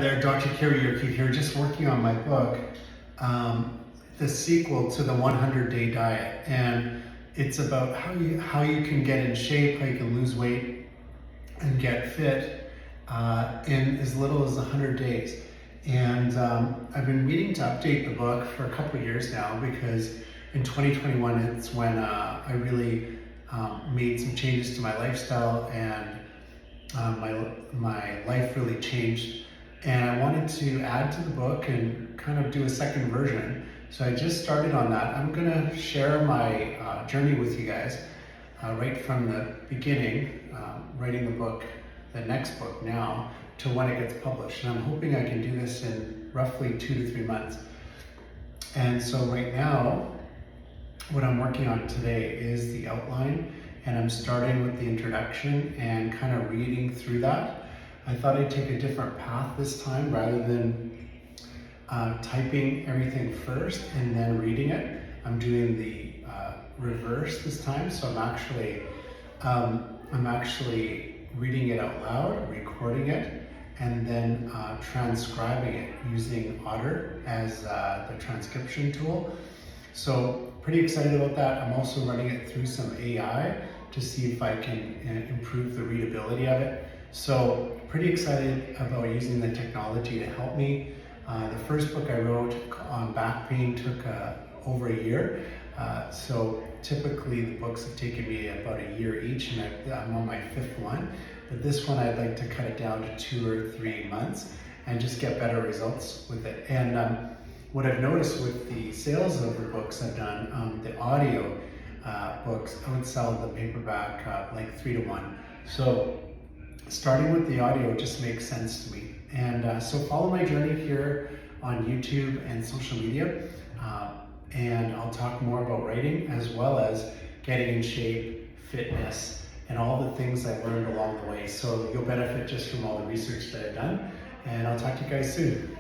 There, Dr. Karaoke here, just working on my book, the sequel to the 100-Day Diet, and it's about how you can get in shape, how you can lose weight and get fit in as little as 100 days. And I've been meaning to update the book for a couple of years now because in 2021 it's when I really made some changes to my lifestyle, and my life really changed. And I wanted to add to the book and kind of do a second version. So I just started on that. I'm gonna share my journey with you guys right from the beginning, writing the book, the next book now, to when it gets published. And I'm hoping I can do this in roughly 2 to 3 months. And so right now, what I'm working on today is the outline, and I'm starting with the introduction and kind of reading through that. I thought I'd take a different path this time rather than typing everything first and then reading it. I'm doing the reverse this time, so I'm actually reading it out loud, recording it, and then transcribing it using Otter as the transcription tool. So pretty excited about that. I'm also running it through some AI to see if I can improve the readability of it. So pretty excited about using the technology to help me. The first book I wrote on back pain took over a year. So typically the books have taken me about a year each, and I'm on my 5th one. But this one I'd like to cut it down to 2 or 3 months and just get better results with it. And what I've noticed with the sales of the books I've done, the audio books, I would sell the paperback like 3 to 1. So starting with the audio just makes sense to me. And so follow my journey here on YouTube and social media. And I'll talk more about writing as well as getting in shape, fitness, and all the things I've learned along the way. So you'll benefit just from all the research that I've done. And I'll talk to you guys soon.